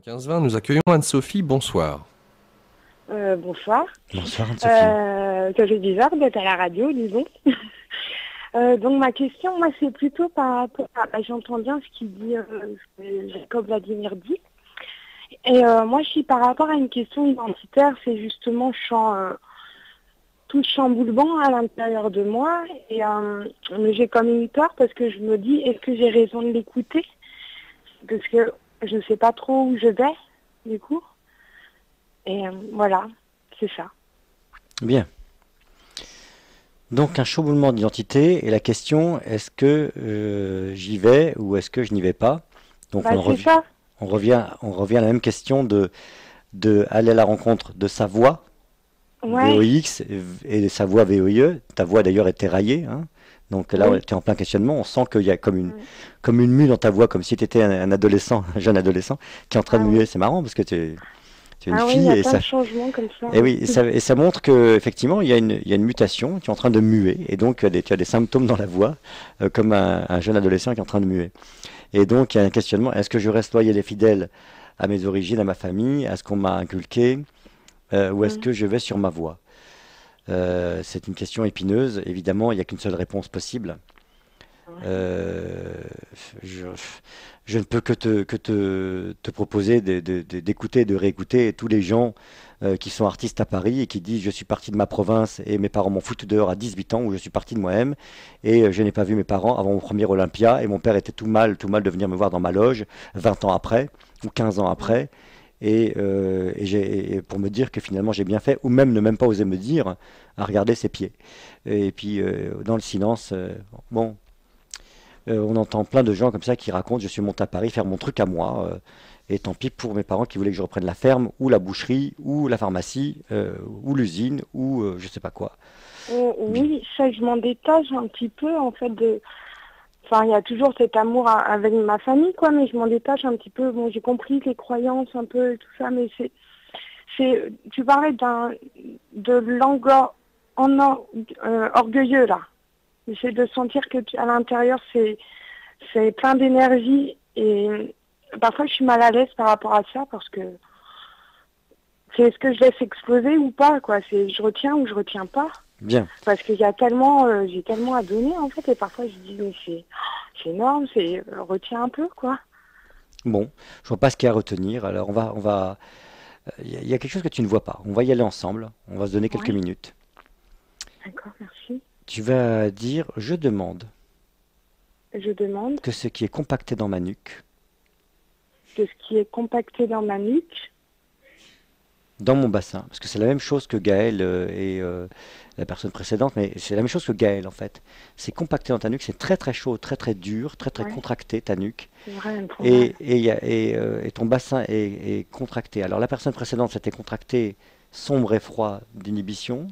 15-20, nous accueillons Anne-Sophie, bonsoir. Bonsoir. Bonsoir Anne-Sophie. Ça fait bizarre d'être à la radio, disons. Donc ma question, moi, c'est plutôt par rapport à... J'entends bien ce qu'il dit, ce que Jacob Vladimir dit. Et moi, je suis par rapport à une question identitaire, c'est justement tout chamboulement à l'intérieur de moi. Et mais j'ai comme une peur parce que je me dis, est-ce que j'ai raison de l'écouter? Parce que je ne sais pas trop où je vais, du coup. Et voilà, c'est ça. Bien. Donc un chamboulement d'identité et la question, est-ce que j'y vais ou est-ce que je n'y vais pas? Donc on revient à la même question de aller à la rencontre de sa voix, Ouais. VOX, et sa voix VOIE. Ta voix d'ailleurs est éraillée, hein. Donc là, Oui. tu es en plein questionnement. On sent qu'il y a comme une mue dans ta voix, comme si tu étais un adolescent, un jeune adolescent, qui est en train de Ah muer. oui. C'est marrant parce que tu es une Ah oui, il y fille a et plein ça. de changements comme ça. Et oui, et ça montre que effectivement il y a une mutation, tu es en train de muer, et donc tu as des symptômes dans la voix, comme un jeune adolescent qui est en train de muer. Et donc il y a un questionnement, est-ce que je reste loyal et fidèle à mes origines, à ma famille, à ce qu'on m'a inculqué, ou est-ce Mm. que je vais sur ma voie? C'est une question épineuse, évidemment il n'y a qu'une seule réponse possible. Ouais. Euh, je, je ne peux te proposer d'écouter, de réécouter tous les gens qui sont artistes à Paris et qui disent je suis parti de ma province et mes parents m'ont foutu dehors à 18 ans, ou je suis parti de moi-même et je n'ai pas vu mes parents avant mon premier Olympia et mon père était tout mal de venir me voir dans ma loge 20 ans après ou 15 ans Mm. après. Et pour me dire que finalement j'ai bien fait, ou même ne même pas oser me dire à regarder ses pieds. Et puis dans le silence, bon, on entend plein de gens comme ça qui racontent je suis monté à Paris faire mon truc à moi. Et tant pis pour mes parents qui voulaient que je reprenne la ferme, ou la boucherie, ou la pharmacie, ou l'usine, ou je sais pas quoi. Bien. Oui, ça, je m'en détache un petit peu, en fait, de... Enfin, il y a toujours cet amour avec ma famille, quoi, mais je m'en détache un petit peu. Bon, j'ai compris les croyances un peu et tout ça, mais tu parlais de orgueilleux, là. C'est de sentir que à l'intérieur, c'est plein d'énergie et parfois je suis mal à l'aise par rapport à ça parce que c'est est-ce que je laisse exploser ou pas, quoi. Je retiens ou je retiens pas. Bien. Parce qu'il y a j'ai tellement à donner en fait et parfois je dis mais c'est énorme, retiens un peu, quoi. Bon, je vois pas ce qu'il y a à retenir. Alors il y a quelque chose que tu ne vois pas. On va y aller ensemble. On va se donner quelques Ouais, minutes. d'accord, merci. Tu vas dire, je demande Je demande que ce qui est compacté dans ma nuque, de ce qui est compacté dans ma nuque. dans mon bassin, parce que c'est la même chose que Gaël et la personne précédente, mais c'est la même chose que Gaël en fait. C'est compacté dans ta nuque, c'est très très chaud, très très dur, très très Ouais, contracté ta nuque, c'est vrai, elle me prend mal. et ton bassin est contracté. Alors la personne précédente c'était contracté, sombre et froid d'inhibition,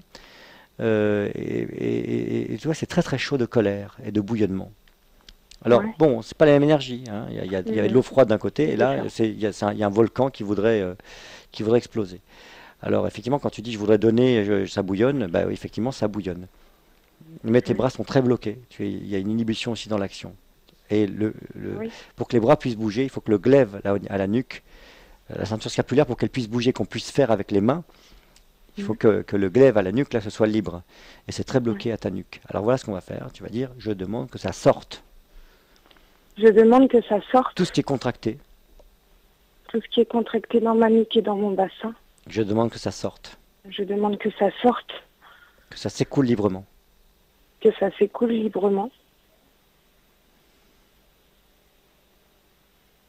et tu vois c'est très très chaud de colère et de bouillonnement. Alors Ouais, bon, c'est pas la même énergie, hein. Il y a de l'eau froide d'un côté, et c'est là ça. il y a un volcan qui voudrait exploser. Alors effectivement, quand tu dis je voudrais donner, ça bouillonne, bah oui, effectivement ça bouillonne. Mais tes Mm. bras sont très bloqués. Il y a une inhibition aussi dans l'action. Et Oui. pour que les bras puissent bouger, il faut que le glaive là, à la nuque, la ceinture scapulaire, pour qu'elle puisse bouger, qu'on puisse faire avec les mains, il faut Mm. que le glaive à la nuque là, ce soit libre. Et c'est très Ouais. bloqué à ta nuque. Alors voilà ce qu'on va faire. Tu vas dire je demande que ça sorte. Je demande que ça Tout sorte, ce qui est contracté, tout ce qui est contracté dans ma nuque et dans mon bassin. je demande que ça sorte. Je demande que ça sorte, Que ça s'écoule librement. que ça s'écoule librement.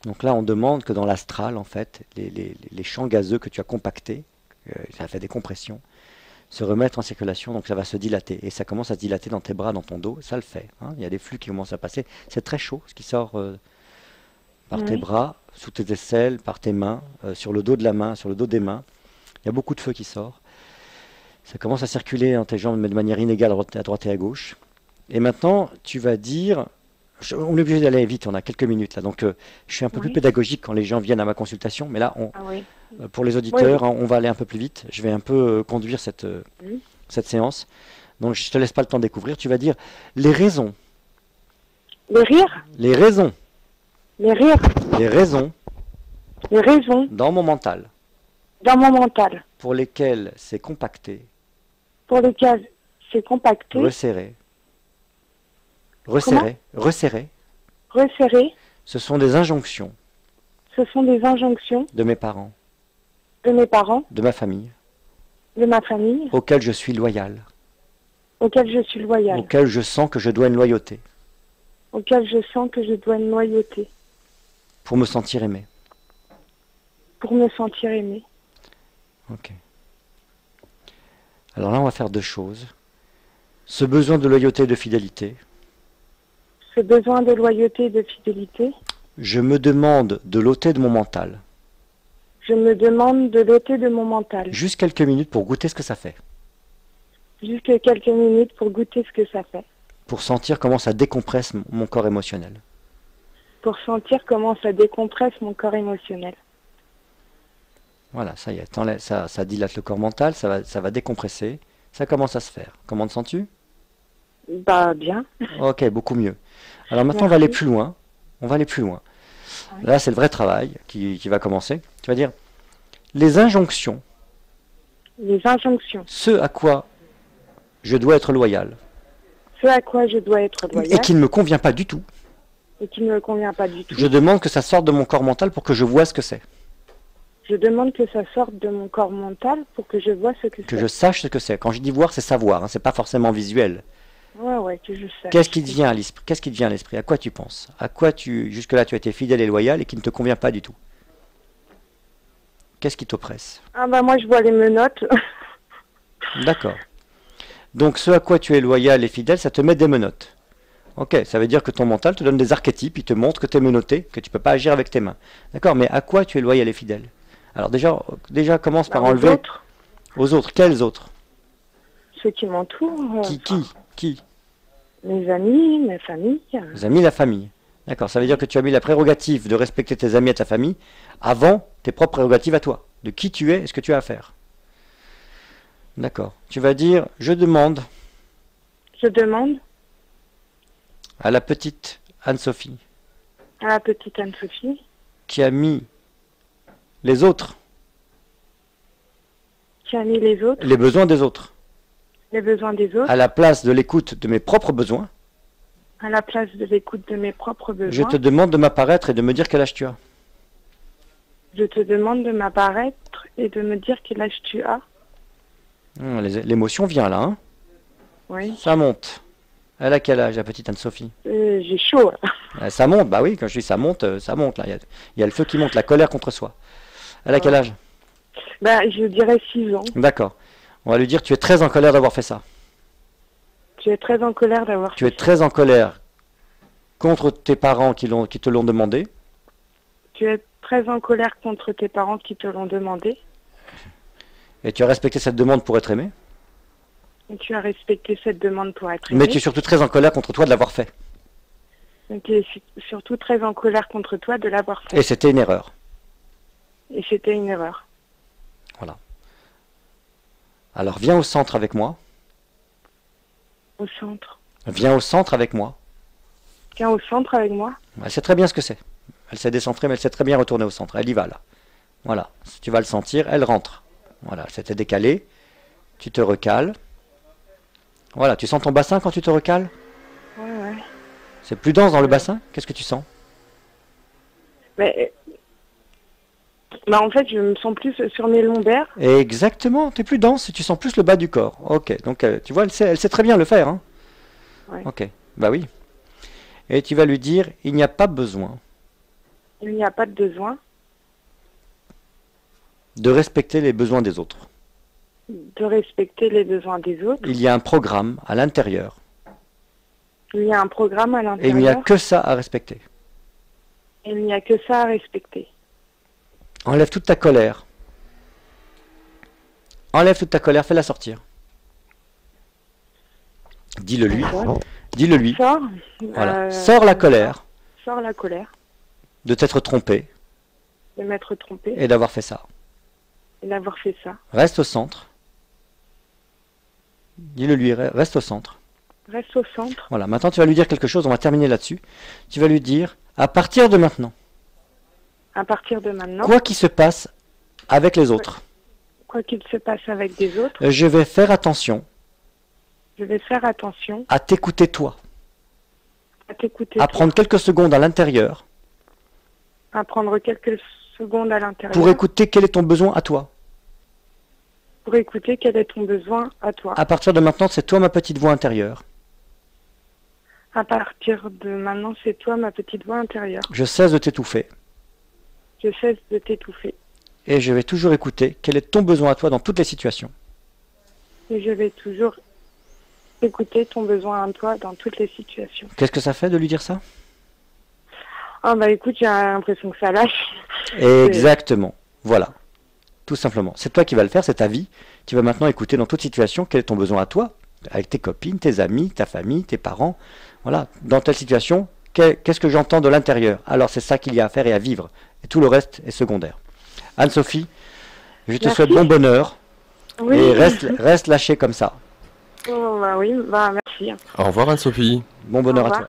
Donc là, on demande que dans l'astral, en fait, les champs gazeux que tu as compactés, ça fait des compressions, se remettent en circulation, donc ça va se dilater. Et ça commence à se dilater dans tes bras, dans ton dos, ça le fait, hein. Il y a des flux qui commencent à passer. C'est très chaud, ce qui sort par tes Oui. bras, sous tes aisselles, par tes mains, sur le dos de la main, sur le dos des mains. Il y a beaucoup de feu qui sort. Ça commence à circuler dans tes jambes, mais de manière inégale à droite et à gauche. Et maintenant, tu vas dire, on est obligé d'aller vite, on a quelques minutes là, donc je suis un peu plus Oui. pédagogique quand les gens viennent à ma consultation, mais là, Ah oui. pour les Oui, auditeurs, oui. hein, on va aller un peu plus vite. Je vais un peu conduire Oui. cette séance. Donc je te laisse pas le temps de découvrir. Tu vas dire les raisons, Les rires, les raisons, les rires, les raisons les raisons dans mon mental dans mon mental pour lesquelles c'est compacté, pour lesquelles c'est compacté, resserré, resserré, resserré, resserré, ce sont des injonctions ce sont des injonctions de mes parents, de mes parents, de ma famille, de ma famille, auxquelles je suis loyal, auxquelles je suis loyale, auxquelles je sens que je dois une loyauté auxquelles je sens que je dois une loyauté pour me sentir aimé. pour me sentir aimée. Ok. Alors là, on va faire deux choses. Ce besoin de loyauté et de fidélité, Ce besoin de loyauté et de fidélité, je me demande de l'ôter de mon mental. je me demande de l'ôter de mon mental. Juste quelques minutes pour goûter ce que ça fait. Juste quelques minutes pour goûter ce que ça fait. Pour sentir comment ça décompresse mon corps émotionnel. Pour sentir comment ça décompresse mon corps émotionnel. Voilà, ça y est, ça dilate le corps mental, ça va décompresser. Ça commence à se faire. Comment te sens-tu? Bah bien. Ok, beaucoup mieux. Alors maintenant, on va aller plus loin. On va aller plus loin. Là, c'est le vrai travail qui va commencer. Tu vas dire, les injonctions, Les injonctions. ce à quoi je dois être loyal, Ce à quoi je dois être et loyal qui ne me convient pas du tout, et qui ne me convient pas du tout. je demande que ça sorte de mon corps mental pour que je vois ce que c'est. Je demande que ça sorte de mon corps mental pour que je vois ce que Que c'est. je sache ce que c'est. Quand je dis voir, c'est savoir, hein, c'est pas forcément visuel. Ouais, que je sache. Qu'est-ce qui te vient à l'esprit? Qu'est-ce qui te vient à l'esprit? À quoi tu penses? À quoi jusque-là, tu as été fidèle et loyal et qui ne te convient pas du tout? Qu'est-ce qui t'oppresse? Ah bah moi je vois les menottes. D'accord. Donc ce à quoi tu es loyal et fidèle, ça te met des menottes. Ok, ça veut dire que ton mental te donne des archétypes, il te montre que tu es menotté, que tu peux pas agir avec tes mains. D'accord, mais à quoi tu es loyal et fidèle? Alors déjà commence par Bah, aux enlever autres, aux autres. Quels autres? ceux qui m'entourent. Qui? Mes amis, ma famille. Les amis, la famille. D'accord, ça veut dire que tu as mis la prérogative de respecter tes amis et ta famille avant tes propres prérogatives à toi, de qui tu es et ce que tu as à faire. D'accord. Tu vas dire, je demande Je demande à la petite Anne-Sophie à la petite Anne-Sophie qui a mis les autres, qui a mis les autres, les besoins des autres, les besoins des autres, à la place de l'écoute de mes propres besoins, à la place de l'écoute de mes propres je besoins. te demande de m'apparaître et de me dire quel âge tu as. Je te demande de m'apparaître et de me dire quel âge tu as. L'émotion vient là, hein. Oui. Ça monte. Elle a quel âge, la petite Anne-Sophie? J'ai chaud là. Ça monte, bah oui, quand je dis ça monte là. Il y a le feu qui monte, la colère contre soi. Elle a quel âge? Bah, je dirais 6 ans. D'accord. On va lui dire, tu es très en colère d'avoir fait ça. Tu es très en colère d'avoir Tu es très en colère contre tes parents qui te l'ont demandé. Tu es très en colère contre tes parents qui te l'ont demandé. Et tu as respecté cette demande pour être aimé. Et tu as respecté cette demande pour être Mais aimé. tu es surtout très en colère contre toi de l'avoir fait. Et tu es surtout très en colère contre toi de l'avoir fait. Et c'était une erreur. Et c'était une erreur. Voilà. Alors viens au centre avec moi. Au centre. Viens au centre avec moi. Viens au centre avec moi. Elle sait très bien ce que c'est. Elle s'est décentrée, mais elle sait très bien retourner au centre. Elle y va là. Voilà. Tu vas le sentir, elle rentre. Voilà, c'était décalé. Tu te recales. Voilà, tu sens ton bassin quand tu te recales? Ouais. C'est plus dense dans le bassin? Qu'est-ce que tu sens? Mais bah en fait, je me sens plus sur mes lombaires. Exactement, tu es plus dense et tu sens plus le bas du corps. Ok, donc tu vois, elle sait très bien le faire. Hein. Ouais. Ok, bah oui. Et tu vas lui dire, il n'y a pas besoin Il n'y a pas de besoin de respecter les besoins des autres. de respecter les besoins des autres. Il y a un programme à l'intérieur Il y a un programme à et il n'y a l'intérieur. que ça à respecter. Il n'y a que ça à respecter. Enlève toute ta colère. Enlève toute ta colère, fais-la sortir. Dis-le lui. Dis-le lui. Sors. Voilà. Sors la colère Sors la colère de t'être trompé de m'être trompé et d'avoir fait ça. et d'avoir fait ça. Reste au centre. Dis-le lui, reste au centre. Reste au centre. Voilà, maintenant tu vas lui dire quelque chose, on va terminer là-dessus. Tu vas lui dire, à partir de maintenant, À partir de maintenant, Quoi qu'il se passe avec les autres, quoi qu'il se passe avec des autres, je vais faire attention je vais faire attention à t'écouter toi, à t'écouter, à toi, prendre quelques secondes à l'intérieur à prendre quelques secondes à l'intérieur pour écouter quel est ton besoin à toi. pour écouter quel est ton besoin à toi. À partir de maintenant, c'est toi ma petite voix intérieure. À partir de maintenant, c'est toi ma petite voix intérieure. Je cesse de t'étouffer Je cesse de t'étouffer et je vais toujours écouter quel est ton besoin à toi dans toutes les situations. et je vais toujours écouter ton besoin à toi dans toutes les situations. Qu'est-ce que ça fait de lui dire ça? Ah bah écoute, j'ai l'impression que ça lâche. Exactement. Voilà. Tout simplement. C'est toi qui vas le faire, c'est ta vie. Tu vas maintenant écouter dans toute situation quel est ton besoin à toi, avec tes copines, tes amis, ta famille, tes parents. Voilà. Dans telle situation, qu'est-ce que j'entends de l'intérieur? Alors c'est ça qu'il y a à faire et à vivre. Et tout le reste est secondaire. Anne-Sophie, je te Merci. souhaite bon bonheur. Oui. Et reste lâché comme ça. Oh, bah oui, bah merci. Au revoir Anne-Sophie. Bon bonheur Au à revoir. toi.